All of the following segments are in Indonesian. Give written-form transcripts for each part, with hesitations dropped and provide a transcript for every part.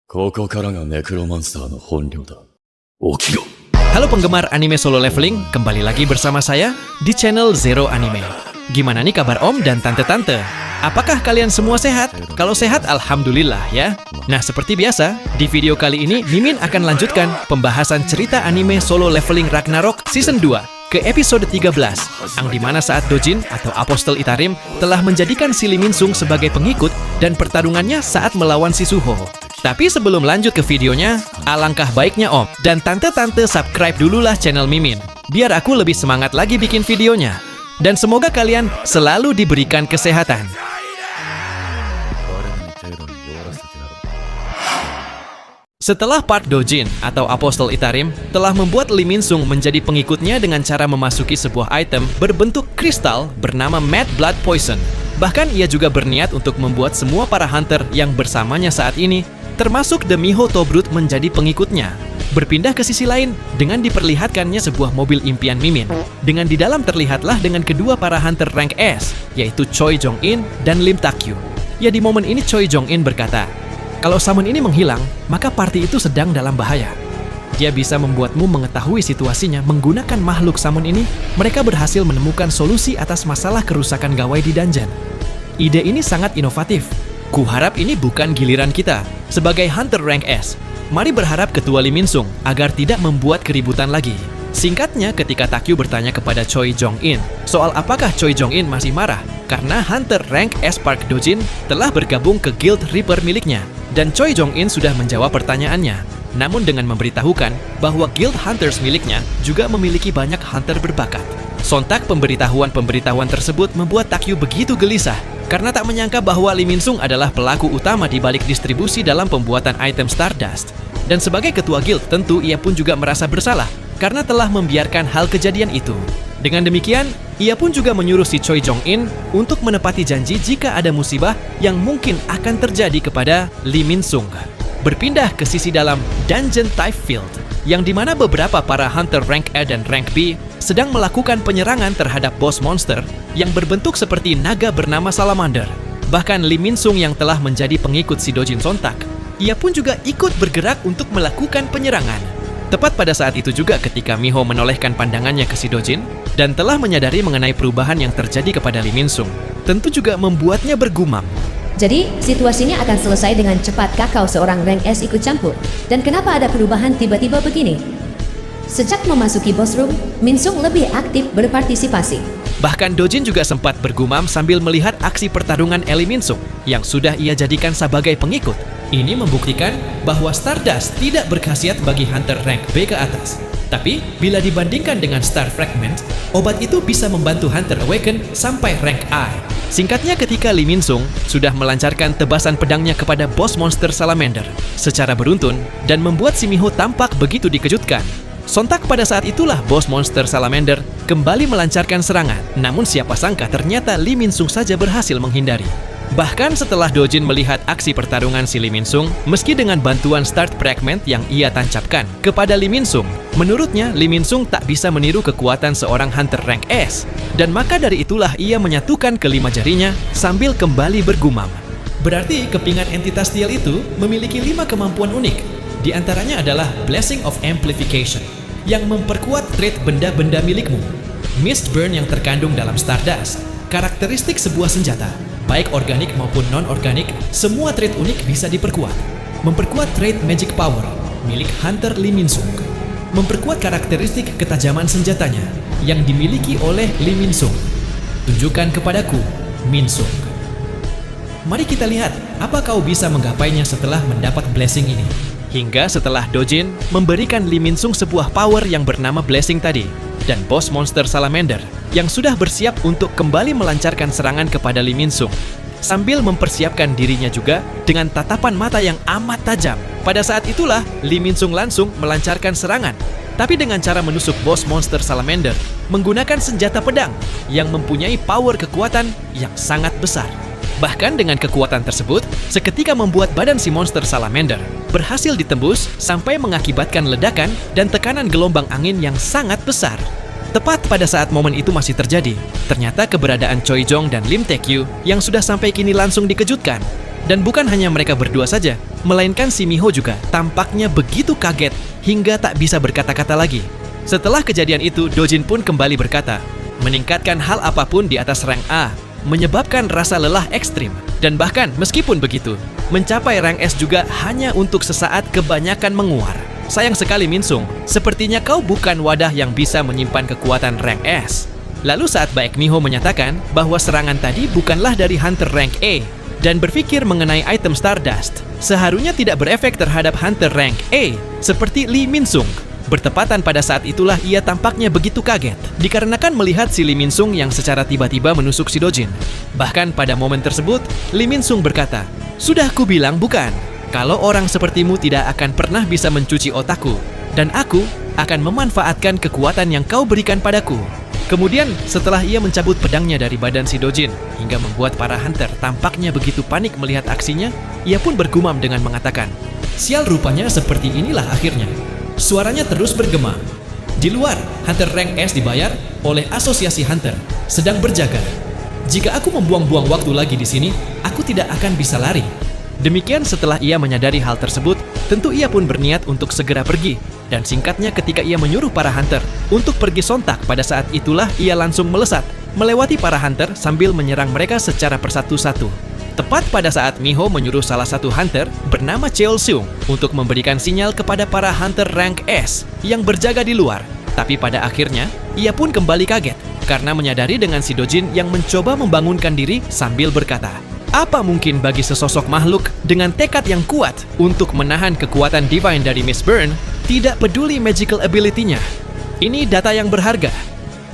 ここからがネクロマンサーの本領だ。起きろ。 Halo penggemar anime solo leveling, kembali lagi bersama saya di channel Zero Anime. Gimana nih kabar Om dan Tante-Tante? Apakah kalian semua sehat? Kalau sehat, alhamdulillah ya. Nah, seperti biasa, di video kali ini Mimin akan lanjutkan pembahasan cerita anime solo leveling Ragnarok Season 2 ke episode 13, yang dimana saat Dojin atau Apostle Itarim telah menjadikan si Lee Min-sung sebagai pengikut dan pertarungannya saat melawan si Suho. Tapi sebelum lanjut ke videonya, alangkah baiknya Om dan Tante-Tante subscribe dululah channel Mimin, biar aku lebih semangat lagi bikin videonya. Dan semoga kalian selalu diberikan kesehatan. Setelah part Dojin atau Apostle Itarim telah membuat Lee Min-sung menjadi pengikutnya dengan cara memasuki sebuah item berbentuk kristal bernama Mad Blood Poison. Bahkan ia juga berniat untuk membuat semua para hunter yang bersamanya saat ini, termasuk The Miho Tobrut, menjadi pengikutnya. Berpindah ke sisi lain dengan diperlihatkannya sebuah mobil impian Mimin. Dengan di dalam terlihatlah dengan kedua para hunter rank S, yaitu Choi Jong-in dan Lim Tak-kyu. Ya, di momen ini Choi Jong-in berkata, kalau summon ini menghilang, maka party itu sedang dalam bahaya. Dia bisa membuatmu mengetahui situasinya menggunakan makhluk summon ini. Mereka berhasil menemukan solusi atas masalah kerusakan gawai di dungeon. Ide ini sangat inovatif. Kuharap ini bukan giliran kita. Sebagai hunter rank S, mari berharap ketua Lee Min-sung agar tidak membuat keributan lagi. Singkatnya, ketika Tak-kyu bertanya kepada Choi Jong-in soal apakah Choi Jong-in masih marah karena hunter rank S Park Dojin telah bergabung ke Guild Reaper miliknya, dan Choi Jong-in sudah menjawab pertanyaannya, namun dengan memberitahukan bahwa Guild Hunters miliknya juga memiliki banyak hunter berbakat. Sontak pemberitahuan tersebut membuat Tak-kyu begitu gelisah karena tak menyangka bahwa Lee Min-sung adalah pelaku utama di balik distribusi dalam pembuatan item Stardust. Dan sebagai ketua guild, tentu ia pun juga merasa bersalah karena telah membiarkan hal kejadian itu. Dengan demikian, ia pun juga menyuruh si Choi Jong-in untuk menepati janji jika ada musibah yang mungkin akan terjadi kepada Lee Min-sung. Berpindah ke sisi dalam Dungeon Type Field, yang dimana beberapa para hunter rank A dan rank B sedang melakukan penyerangan terhadap boss monster yang berbentuk seperti naga bernama Salamander. Bahkan Lee Min-sung yang telah menjadi pengikut si Dojin sontak, ia pun juga ikut bergerak untuk melakukan penyerangan. Tepat pada saat itu juga ketika Miho menolehkan pandangannya ke si Dojin dan telah menyadari mengenai perubahan yang terjadi kepada Lee Min-sung, tentu juga membuatnya bergumam. Jadi, situasinya akan selesai dengan cepat kau seorang rank S ikut campur. Dan kenapa ada perubahan tiba-tiba begini? Sejak memasuki boss room, Min-sung lebih aktif berpartisipasi. Bahkan Dojin juga sempat bergumam sambil melihat aksi pertarungan Lee Min-sung yang sudah ia jadikan sebagai pengikut. Ini membuktikan bahwa Stardust tidak berkhasiat bagi hunter rank B ke atas. Tapi, bila dibandingkan dengan Star Fragment, obat itu bisa membantu hunter awaken sampai rank I. Singkatnya, ketika Lee Min-sung sudah melancarkan tebasan pedangnya kepada boss monster Salamander secara beruntun dan membuat si Miho tampak begitu dikejutkan, sontak pada saat itulah boss monster Salamander kembali melancarkan serangan. Namun siapa sangka ternyata Lee Min-sung saja berhasil menghindari. Bahkan setelah Dojin melihat aksi pertarungan si Lee Min-sung, meski dengan bantuan Start Fragment yang ia tancapkan kepada Lee Min-sung, menurutnya Lee Min-sung tak bisa meniru kekuatan seorang hunter rank S. Dan maka dari itulah ia menyatukan kelima jarinya sambil kembali bergumam. Berarti kepingan entitas Steel itu memiliki 5 kemampuan unik. Di antaranya adalah Blessing of Amplification yang memperkuat trait benda-benda milikmu, Mist Burn yang terkandung dalam Stardust, karakteristik sebuah senjata, baik organik maupun non-organik, semua trait unik bisa diperkuat. Memperkuat trait Magic Power milik Hunter Lee Min-sung. Memperkuat karakteristik ketajaman senjatanya yang dimiliki oleh Lee Min-sung. Tunjukkan kepadaku, Min-sung. Mari kita lihat apa kau bisa menggapainya setelah mendapat blessing ini. Hingga setelah Dojin memberikan Lee Min-sung sebuah power yang bernama Blessing tadi, dan boss monster Salamander yang sudah bersiap untuk kembali melancarkan serangan kepada Lee Min-sung, sambil mempersiapkan dirinya juga dengan tatapan mata yang amat tajam. Pada saat itulah Lee Min-sung langsung melancarkan serangan, tapi dengan cara menusuk boss monster Salamander menggunakan senjata pedang yang mempunyai power kekuatan yang sangat besar. Bahkan dengan kekuatan tersebut, seketika membuat badan si monster Salamander berhasil ditembus sampai mengakibatkan ledakan dan tekanan gelombang angin yang sangat besar. Tepat pada saat momen itu masih terjadi, ternyata keberadaan Choi Jong dan Lim Tak-kyu yang sudah sampai kini langsung dikejutkan Dan bukan hanya mereka berdua saja, melainkan si Miho juga tampaknya begitu kaget hingga tak bisa berkata-kata lagi. Setelah kejadian itu, Dojin pun kembali berkata, meningkatkan hal apapun di atas rank A menyebabkan rasa lelah ekstrim. Dan bahkan meskipun begitu, mencapai rank S juga hanya untuk sesaat kebanyakan menguar. Sayang sekali Minsung, sepertinya kau bukan wadah yang bisa menyimpan kekuatan rank S. Lalu saat Baek Miho menyatakan bahwa serangan tadi bukanlah dari Hunter rank A dan berpikir mengenai item Stardust, seharusnya tidak berefek terhadap Hunter rank A seperti Lee Minsung. Bertepatan pada saat itulah ia tampaknya begitu kaget, dikarenakan melihat si Lee Minsung yang secara tiba-tiba menusuk si Dojin. Bahkan pada momen tersebut, Lee Minsung berkata, "Sudah aku bilang bukan, kalau orang sepertimu tidak akan pernah bisa mencuci otakku, dan aku akan memanfaatkan kekuatan yang kau berikan padaku." Kemudian, setelah ia mencabut pedangnya dari badan si Dojin, hingga membuat para hunter tampaknya begitu panik melihat aksinya, ia pun bergumam dengan mengatakan, "Sial, rupanya seperti inilah akhirnya." Suaranya terus bergema. Di luar, Hunter rank S dibayar oleh Asosiasi Hunter sedang berjaga. Jika aku membuang-buang waktu lagi di sini, aku tidak akan bisa lari. Demikian setelah ia menyadari hal tersebut, tentu ia pun berniat untuk segera pergi. Dan singkatnya ketika ia menyuruh para Hunter untuk pergi sontak, pada saat itulah ia langsung melesat, melewati para Hunter sambil menyerang mereka secara persatu-satu. Tepat pada saat Miho menyuruh salah satu Hunter bernama Cheol Seung untuk memberikan sinyal kepada para Hunter rank S yang berjaga di luar. Tapi pada akhirnya, ia pun kembali kaget karena menyadari dengan si Dojin yang mencoba membangunkan diri sambil berkata, apa mungkin bagi sesosok makhluk dengan tekad yang kuat untuk menahan kekuatan divine dari Miss Byrne tidak peduli magical ability-nya? Ini data yang berharga.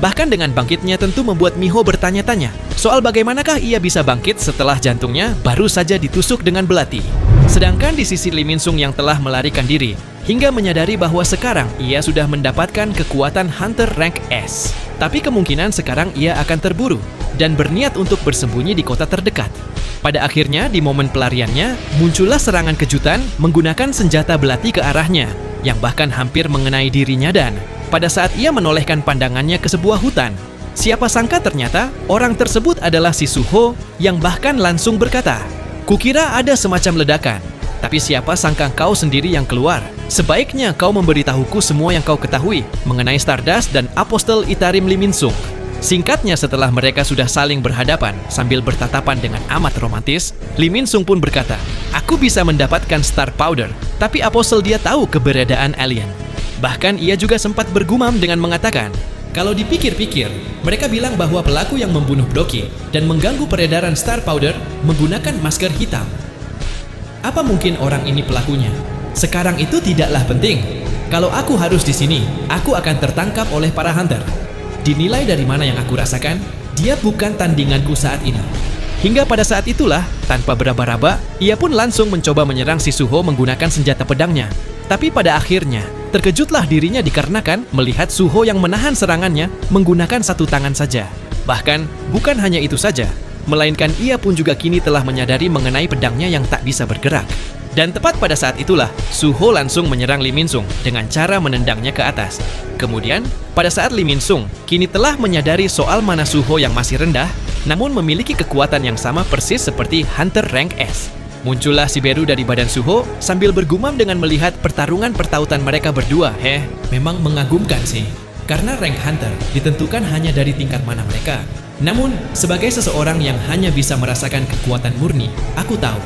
Bahkan dengan bangkitnya tentu membuat Miho bertanya-tanya soal bagaimanakah ia bisa bangkit setelah jantungnya baru saja ditusuk dengan belati. Sedangkan di sisi Lee Min-sung yang telah melarikan diri hingga menyadari bahwa sekarang ia sudah mendapatkan kekuatan Hunter rank S. Tapi kemungkinan sekarang ia akan terburu dan berniat untuk bersembunyi di kota terdekat. Pada akhirnya di momen pelariannya muncullah serangan kejutan menggunakan senjata belati ke arahnya yang bahkan hampir mengenai dirinya, dan pada saat ia menolehkan pandangannya ke sebuah hutan, siapa sangka ternyata orang tersebut adalah si Suho yang bahkan langsung berkata, "Kukira ada semacam ledakan, tapi siapa sangka kau sendiri yang keluar. Sebaiknya kau memberitahuku semua yang kau ketahui mengenai Stardust dan Apostle Itarim Lee Min-sung." Singkatnya setelah mereka sudah saling berhadapan sambil bertatapan dengan amat romantis, Lee Min-sung pun berkata, "Aku bisa mendapatkan Star Powder, tapi Apostle dia tahu keberadaan alien." Bahkan ia juga sempat bergumam dengan mengatakan, kalau dipikir-pikir, mereka bilang bahwa pelaku yang membunuh Doki dan mengganggu peredaran Star Powder menggunakan masker hitam. Apa mungkin orang ini pelakunya? Sekarang itu tidaklah penting. Kalau aku harus di sini, aku akan tertangkap oleh para hunter. Dinilai dari mana yang aku rasakan, dia bukan tandinganku saat ini. Hingga pada saat itulah, tanpa beraba-raba, ia pun langsung mencoba menyerang si Suho menggunakan senjata pedangnya. Tapi pada akhirnya, terkejutlah dirinya dikarenakan melihat Suho yang menahan serangannya menggunakan satu tangan saja. Bahkan, bukan hanya itu saja, melainkan ia pun juga kini telah menyadari mengenai pedangnya yang tak bisa bergerak. Dan tepat pada saat itulah, Suho langsung menyerang Lee Min-sung dengan cara menendangnya ke atas. Kemudian, pada saat Lee Min-sung kini telah menyadari soal mana Suho yang masih rendah, namun memiliki kekuatan yang sama persis seperti Hunter rank S. Muncullah si Beru dari badan Suho sambil bergumam dengan melihat pertarungan pertautan mereka berdua. Memang mengagumkan sih. Karena rank Hunter ditentukan hanya dari tingkat mana mereka. Namun, sebagai seseorang yang hanya bisa merasakan kekuatan murni, aku tahu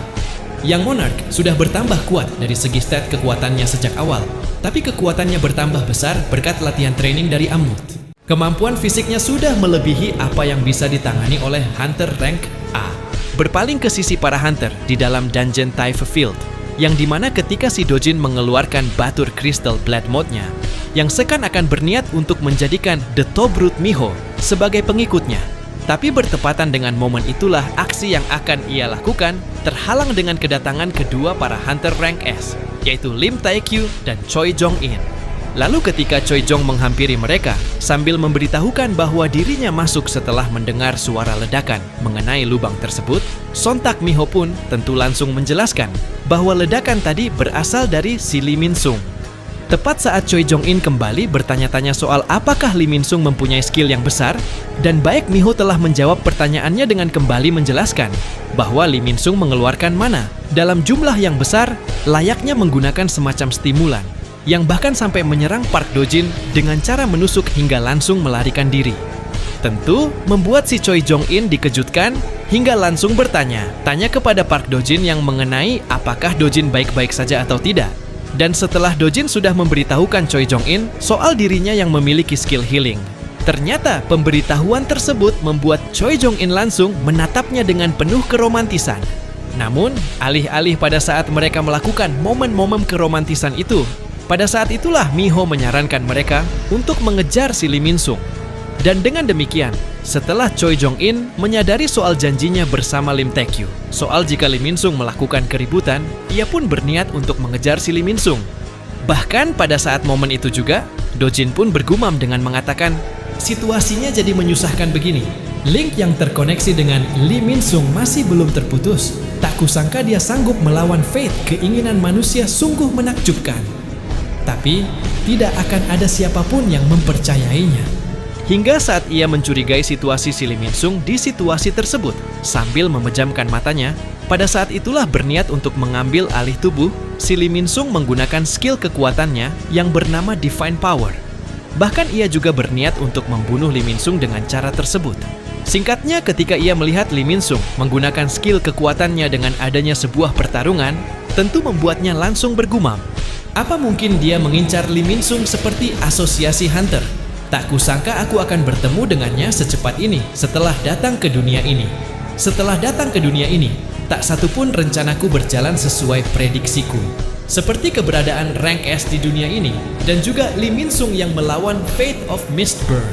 Yang Monarch sudah bertambah kuat dari segi stat kekuatannya sejak awal, tapi kekuatannya bertambah besar berkat latihan training dari Amut. Kemampuan fisiknya sudah melebihi apa yang bisa ditangani oleh Hunter rank A. Berpaling ke sisi para Hunter di dalam dungeon Taifa Field, yang dimana ketika si Dojin mengeluarkan Batur Crystal Blood Mode-nya, yang seakan-akan berniat untuk menjadikan The Tobrut Miho sebagai pengikutnya. Tapi bertepatan dengan momen itulah aksi yang akan ia lakukan terhalang dengan kedatangan kedua para Hunter rank S, yaitu Lim Taekyu dan Choi Jong-in. Lalu ketika Choi Jong menghampiri mereka sambil memberitahukan bahwa dirinya masuk setelah mendengar suara ledakan mengenai lubang tersebut, sontak Miho pun tentu langsung menjelaskan bahwa ledakan tadi berasal dari si Lee Min-sung. Tepat saat Choi Jong-in kembali bertanya-tanya soal apakah Lee Min-sung mempunyai skill yang besar, dan baik Mi-ho telah menjawab pertanyaannya dengan kembali menjelaskan bahwa Lee Min-sung mengeluarkan mana dalam jumlah yang besar layaknya menggunakan semacam stimulan yang bahkan sampai menyerang Park Do-jin dengan cara menusuk hingga langsung melarikan diri. Tentu membuat si Choi Jong-in dikejutkan hingga langsung tanya kepada Park Do-jin yang mengenai apakah Do-jin baik-baik saja atau tidak. Dan setelah Do-jin sudah memberitahukan Choi Jong-in soal dirinya yang memiliki skill healing, ternyata pemberitahuan tersebut membuat Choi Jong-in langsung menatapnya dengan penuh keromantisan. Namun, alih-alih pada saat mereka melakukan momen-momen keromantisan itu, pada saat itulah Mi-ho menyarankan mereka untuk mengejar si Lee Min-sung. Dan dengan demikian, setelah Choi Jong-in menyadari soal janjinya bersama Lim Tae-kyu, soal jika Lee Min-sung melakukan keributan, ia pun berniat untuk mengejar si Lee Min-sung. Bahkan pada saat momen itu juga, Do-jin pun bergumam dengan mengatakan, situasinya jadi menyusahkan begini. Link yang terkoneksi dengan Lee Min-sung masih belum terputus. Tak kusangka dia sanggup melawan fate, keinginan manusia sungguh menakjubkan. Tapi, tidak akan ada siapapun yang mempercayainya. Hingga saat ia mencurigai situasi si Lee Min-sung di situasi tersebut, sambil memejamkan matanya, pada saat itulah berniat untuk mengambil alih tubuh, si Lee Min-sung menggunakan skill kekuatannya yang bernama Divine Power. Bahkan ia juga berniat untuk membunuh Lee Min-sung dengan cara tersebut. Singkatnya, ketika ia melihat Lee Min-sung menggunakan skill kekuatannya dengan adanya sebuah pertarungan, tentu membuatnya langsung bergumam. Apa mungkin dia mengincar Lee Min-sung seperti asosiasi hunter? Tak kusangka aku akan bertemu dengannya secepat ini setelah datang ke dunia ini. Setelah datang ke dunia ini, tak satupun rencanaku berjalan sesuai prediksiku. Seperti keberadaan rank S di dunia ini, dan juga Lee Min-sung yang melawan Fate of Mistburn.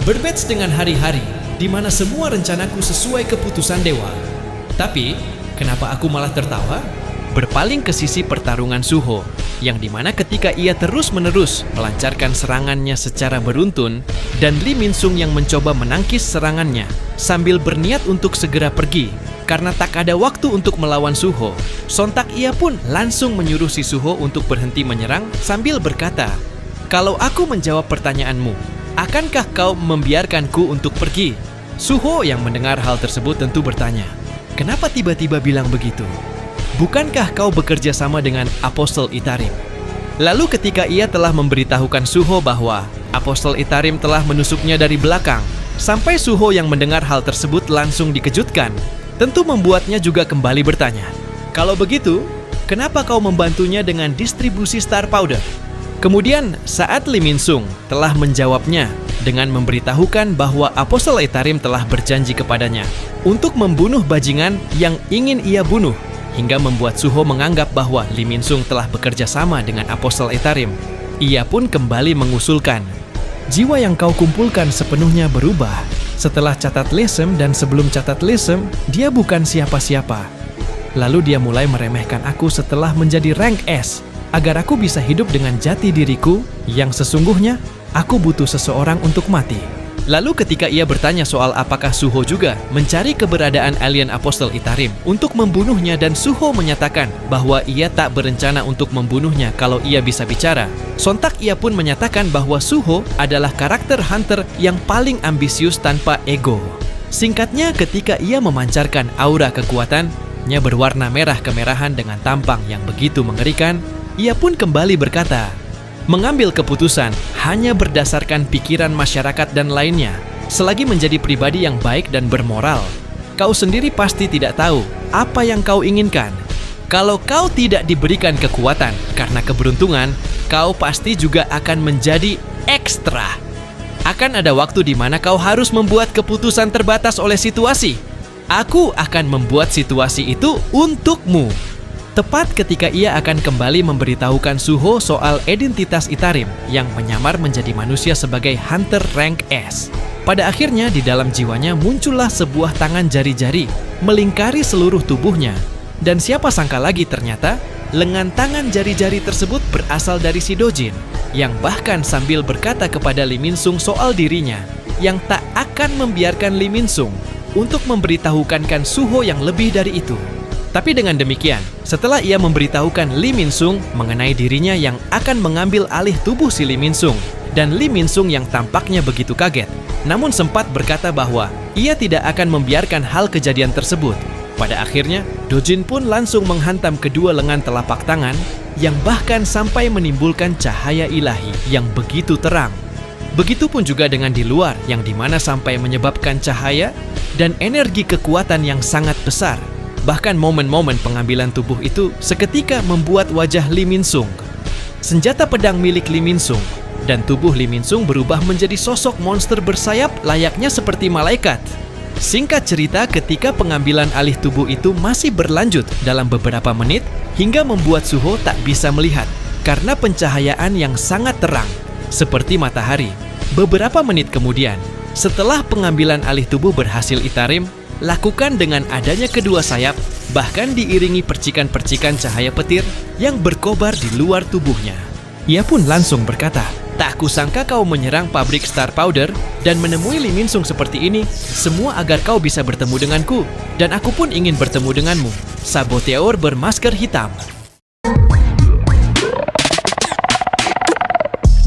Berbeda dengan hari-hari, di mana semua rencanaku sesuai keputusan dewa. Tapi, kenapa aku malah tertawa? Berpaling ke sisi pertarungan Suho, yang dimana ketika ia terus-menerus melancarkan serangannya secara beruntun, dan Lee Min-sung yang mencoba menangkis serangannya sambil berniat untuk segera pergi karena tak ada waktu untuk melawan Suho. Sontak ia pun langsung menyuruh si Suho untuk berhenti menyerang sambil berkata, "Kalau aku menjawab pertanyaanmu, akankah kau membiarkanku untuk pergi?" Suho yang mendengar hal tersebut tentu bertanya, "Kenapa tiba-tiba bilang begitu? Bukankah kau bekerja sama dengan Apostle Itarim?" Lalu ketika ia telah memberitahukan Suho bahwa Apostle Itarim telah menusuknya dari belakang, sampai Suho yang mendengar hal tersebut langsung dikejutkan, tentu membuatnya juga kembali bertanya, "Kalau begitu, kenapa kau membantunya dengan distribusi Star Powder?" Kemudian saat Lee Min-sung telah menjawabnya dengan memberitahukan bahwa Apostle Itarim telah berjanji kepadanya untuk membunuh bajingan yang ingin ia bunuh, hingga membuat Suho menganggap bahwa Lee Min-sung telah bekerja sama dengan Apostle Itarim. Ia pun kembali mengusulkan, "Jiwa yang kau kumpulkan sepenuhnya berubah. Setelah catat lesem dan sebelum catat lesem, dia bukan siapa-siapa. Lalu dia mulai meremehkan aku setelah menjadi rank S, agar aku bisa hidup dengan jati diriku yang sesungguhnya aku butuh seseorang untuk mati." Lalu ketika ia bertanya soal apakah Suho juga mencari keberadaan alien Apostle Itarim untuk membunuhnya, dan Suho menyatakan bahwa ia tak berencana untuk membunuhnya kalau ia bisa bicara, sontak ia pun menyatakan bahwa Suho adalah karakter hunter yang paling ambisius tanpa ego. Singkatnya, ketika ia memancarkan aura kekuatannya berwarna merah kemerahan dengan tampang yang begitu mengerikan, ia pun kembali berkata, "Mengambil keputusan hanya berdasarkan pikiran masyarakat dan lainnya, selagi menjadi pribadi yang baik dan bermoral. Kau sendiri pasti tidak tahu apa yang kau inginkan. Kalau kau tidak diberikan kekuatan karena keberuntungan, kau pasti juga akan menjadi ekstra. Akan ada waktu di mana kau harus membuat keputusan terbatas oleh situasi. Aku akan membuat situasi itu untukmu." Tepat ketika ia akan kembali memberitahukan Suho soal identitas Itarim yang menyamar menjadi manusia sebagai hunter rank S. Pada akhirnya di dalam jiwanya muncullah sebuah tangan jari-jari melingkari seluruh tubuhnya. Dan siapa sangka lagi ternyata lengan tangan jari-jari tersebut berasal dari si Do-jin, yang bahkan sambil berkata kepada Lee Min-sung soal dirinya yang tak akan membiarkan Lee Min-sung untuk memberitahukan Suho yang lebih dari itu. Tapi dengan demikian, setelah ia memberitahukan Lee Min-sung mengenai dirinya yang akan mengambil alih tubuh si Lee Min-sung, dan Lee Min-sung yang tampaknya begitu kaget, namun sempat berkata bahwa ia tidak akan membiarkan hal kejadian tersebut. Pada akhirnya, Do-jin pun langsung menghantam kedua lengan telapak tangan yang bahkan sampai menimbulkan cahaya ilahi yang begitu terang. Begitupun juga dengan di luar yang dimana sampai menyebabkan cahaya dan energi kekuatan yang sangat besar. Bahkan momen-momen pengambilan tubuh itu seketika membuat wajah Lee Min-sung, senjata pedang milik Lee Min-sung, dan tubuh Lee Min-sung berubah menjadi sosok monster bersayap layaknya seperti malaikat. Singkat cerita, ketika pengambilan alih tubuh itu masih berlanjut dalam beberapa menit hingga membuat Suho tak bisa melihat karena pencahayaan yang sangat terang seperti matahari. Beberapa menit kemudian, setelah pengambilan alih tubuh berhasil Itarim lakukan dengan adanya kedua sayap, bahkan diiringi percikan-percikan cahaya petir yang berkobar di luar tubuhnya. Ia pun langsung berkata, "Tak kusangka kau menyerang pabrik Star Powder dan menemui Lee Min-sung seperti ini, semua agar kau bisa bertemu denganku, dan aku pun ingin bertemu denganmu, saboteur bermasker hitam."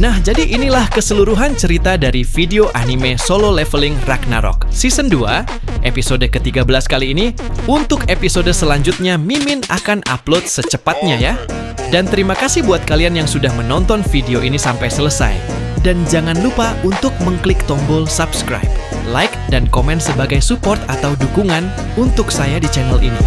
Nah, jadi inilah keseluruhan cerita dari video anime Solo Leveling Ragnarok Season 2, episode ke-13 kali ini. Untuk episode selanjutnya, Mimin akan upload secepatnya ya. Dan terima kasih buat kalian yang sudah menonton video ini sampai selesai. Dan jangan lupa untuk mengklik tombol subscribe, like, dan komen sebagai support atau dukungan untuk saya di channel ini.